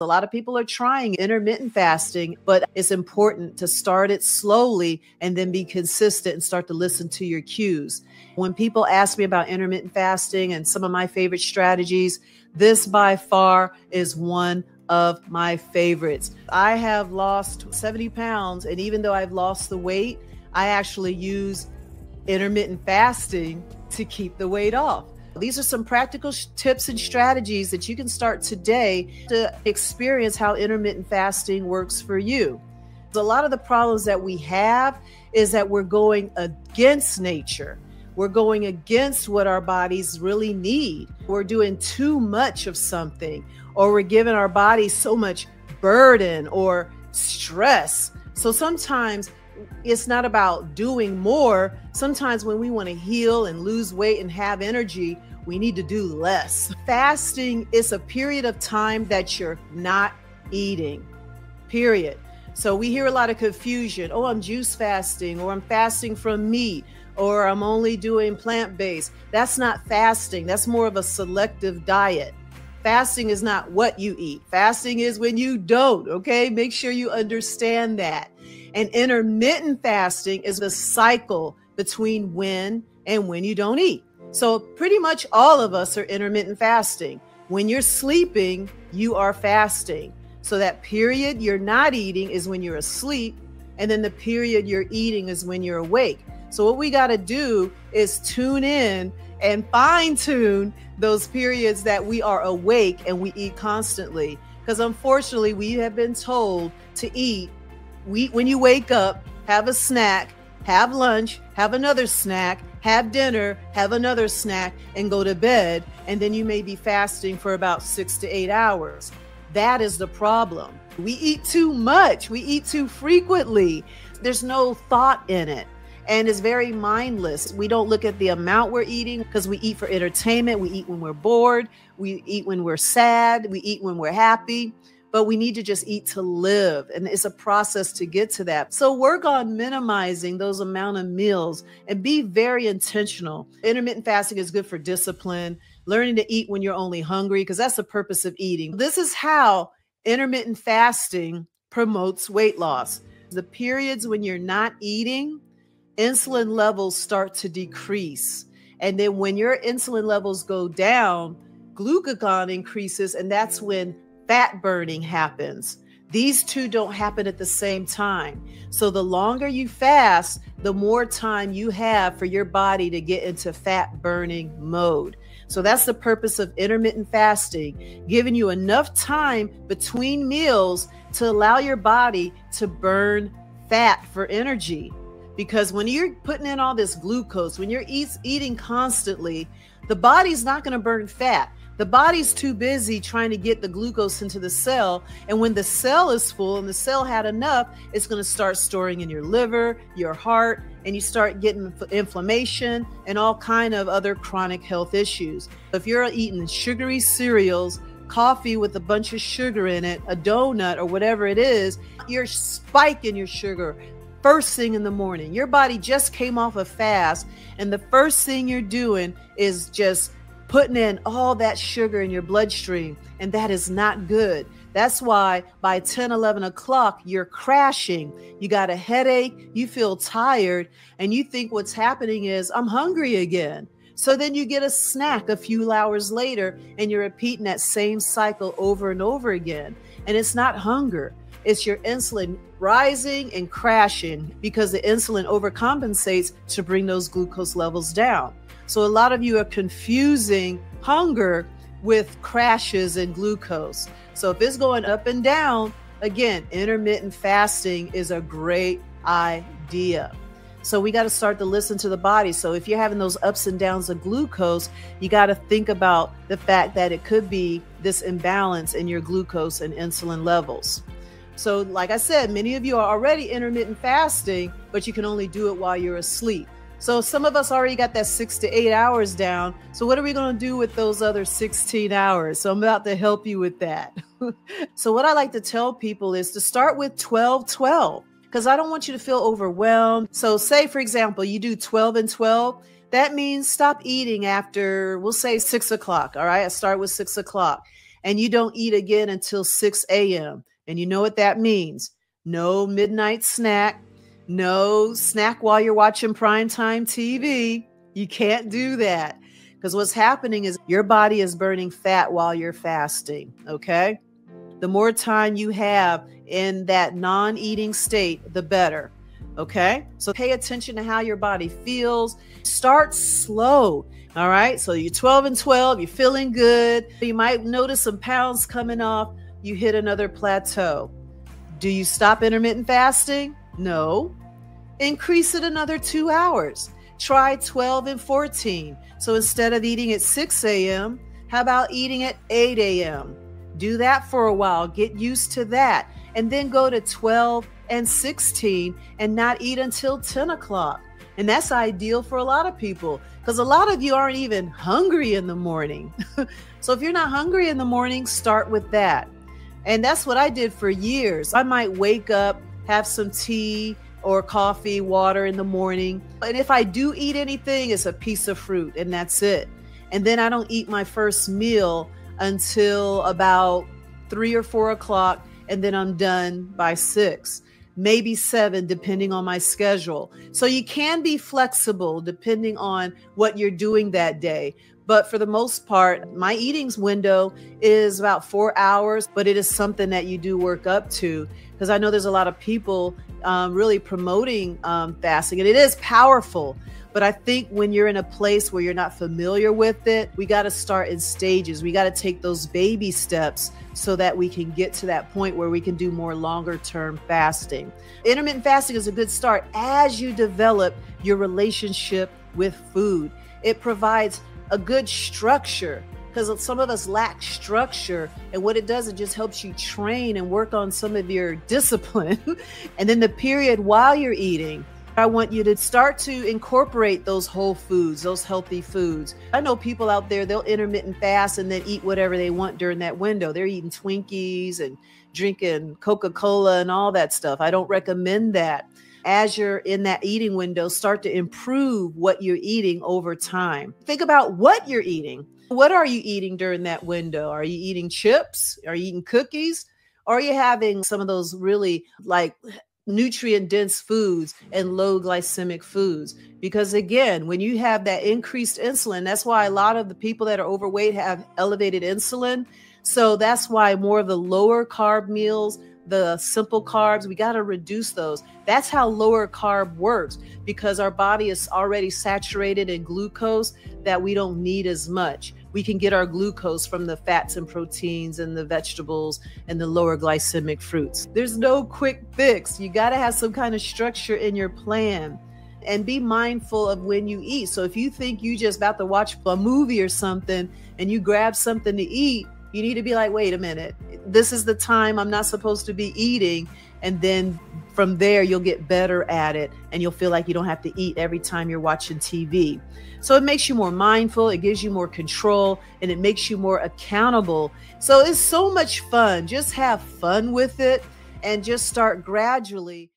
A lot of people are trying intermittent fasting, but it's important to start it slowly and then be consistent and start to listen to your cues. When people ask me about intermittent fasting and some of my favorite strategies, this by far is one of my favorites. I have lost 70 pounds, and even though I've lost the weight, I actually use intermittent fasting to keep the weight off. These are some practical tips and strategies that you can start today to experience how intermittent fasting works for you. A lot of the problems that we have is that we're going against nature. We're going against what our bodies really need. We're doing too much of something, or we're giving our bodies so much burden or stress. So sometimes it's not about doing more. Sometimes when we want to heal and lose weight and have energy, we need to do less. Fasting is a period of time that you're not eating, period. So we hear a lot of confusion. Oh, I'm juice fasting, or I'm fasting from meat, or I'm only doing plant-based. That's not fasting. That's more of a selective diet. Fasting is not what you eat. Fasting is when you don't, okay? Make sure you understand that. And intermittent fasting is the cycle between when and when you don't eat. So pretty much all of us are intermittent fasting. When you're sleeping, you are fasting. So that period you're not eating is when you're asleep, and then the period you're eating is when you're awake. So what we got to do is tune in and fine tune those periods that we are awake and we eat constantly. Because unfortunately, we have been told to eat when you wake up, have a snack, have lunch, have another snack, have dinner, have another snack, and go to bed. And then you may be fasting for about 6 to 8 hours. That is the problem. We eat too much. We eat too frequently. There's no thought in it. And it's very mindless. We don't look at the amount we're eating because we eat for entertainment. We eat when we're bored. We eat when we're sad. We eat when we're happy. But we need to just eat to live. And it's a process to get to that. So work on minimizing those amount of meals and be very intentional. Intermittent fasting is good for discipline, learning to eat when you're only hungry, because that's the purpose of eating. This is how intermittent fasting promotes weight loss. The periods when you're not eating, insulin levels start to decrease. And then when your insulin levels go down, glucagon increases, and that's when fat burning happens. These two don't happen at the same time. So the longer you fast, the more time you have for your body to get into fat burning mode. So that's the purpose of intermittent fasting, giving you enough time between meals to allow your body to burn fat for energy. Because when you're putting in all this glucose, when you're eating constantly, the body's not going to burn fat. The body's too busy trying to get the glucose into the cell. And when the cell is full and the cell had enough, it's going to start storing in your liver, your heart, and you start getting inflammation and all kind of other chronic health issues. If you're eating sugary cereals, coffee with a bunch of sugar in it, a donut or whatever it is, you're spiking your sugar first thing in the morning. Your body just came off a fast, and the first thing you're doing is just putting in all that sugar in your bloodstream, and that is not good. That's why by 10, 11 o'clock, you're crashing. You got a headache, you feel tired, and you think what's happening is, I'm hungry again. So then you get a snack a few hours later, and you're repeating that same cycle over and over again. And it's not hunger. It's your insulin rising and crashing because the insulin overcompensates to bring those glucose levels down. So a lot of you are confusing hunger with crashes in glucose. So if it's going up and down, again, intermittent fasting is a great idea. So we got to start to listen to the body. So if you're having those ups and downs of glucose, you got to think about the fact that it could be this imbalance in your glucose and insulin levels. So like I said, many of you are already intermittent fasting, but you can only do it while you're asleep. So some of us already got that 6 to 8 hours down. So what are we going to do with those other 16 hours? So I'm about to help you with that. So what I like to tell people is to start with 12-12, because I don't want you to feel overwhelmed. So say, for example, you do 12 and 12. That means stop eating after, we'll say 6 o'clock. All right. I start with 6 o'clock. and you don't eat again until 6 a.m. And you know what that means? No midnight snack, no snack while you're watching primetime TV. You can't do that, because what's happening is your body is burning fat while you're fasting, okay? The more time you have in that non-eating state, the better, okay? So pay attention to how your body feels. Start slow, all right? So you're 12 and 12, you're feeling good. You might notice some pounds coming off. You hit another plateau. Do you stop intermittent fasting? No. Increase it another 2 hours. Try 12 and 14. So instead of eating at 6 a.m., how about eating at 8 a.m.? Do that for a while, get used to that, and then go to 12 and 16 and not eat until 10 o'clock. And that's ideal for a lot of people, because a lot of you aren't even hungry in the morning. So if you're not hungry in the morning, start with that. And that's what I did for years. I might wake up, have some tea or coffee, water in the morning. And if I do eat anything, it's a piece of fruit, and that's it. And then I don't eat my first meal until about 3 or 4 o'clock, and then I'm done by 6, maybe 7, depending on my schedule. So you can be flexible depending on what you're doing that day. But for the most part, my eating window is about 4 hours, but it is something that you do work up to, because I know there's a lot of people really promoting fasting, and it is powerful. But I think when you're in a place where you're not familiar with it, we got to start in stages. We got to take those baby steps so that we can get to that point where we can do more longer term fasting. Intermittent fasting is a good start as you develop your relationship with food. It provides a good structure, because some of us lack structure. And what it does, it just helps you train and work on some of your discipline. And then the period while you're eating, I want you to start to incorporate those whole foods, those healthy foods. I know people out there, they'll intermittent fast and then eat whatever they want during that window. They're eating Twinkies and drinking Coca-Cola and all that stuff. I don't recommend that. As you're in that eating window, start to improve what you're eating over time. Think about what you're eating. What are you eating during that window? Are you eating chips? Are you eating cookies? Or are you having some of those really like nutrient dense foods and low glycemic foods? Because again, when you have that increased insulin, that's why a lot of the people that are overweight have elevated insulin. So that's why more of the lower carb meals, the simple carbs, we got to reduce those. That's how lower carb works, because our body is already saturated in glucose that we don't need as much. We can get our glucose from the fats and proteins and the vegetables and the lower glycemic fruits. There's no quick fix. You got to have some kind of structure in your plan, and be mindful of when you eat. So if you think you just about to watch a movie or something and you grab something to eat, you need to be like, wait a minute, this is the time I'm not supposed to be eating. And then from there, you'll get better at it, and you'll feel like you don't have to eat every time you're watching TV. So it makes you more mindful, it gives you more control, and it makes you more accountable. So it's so much fun. Just have fun with it and just start gradually.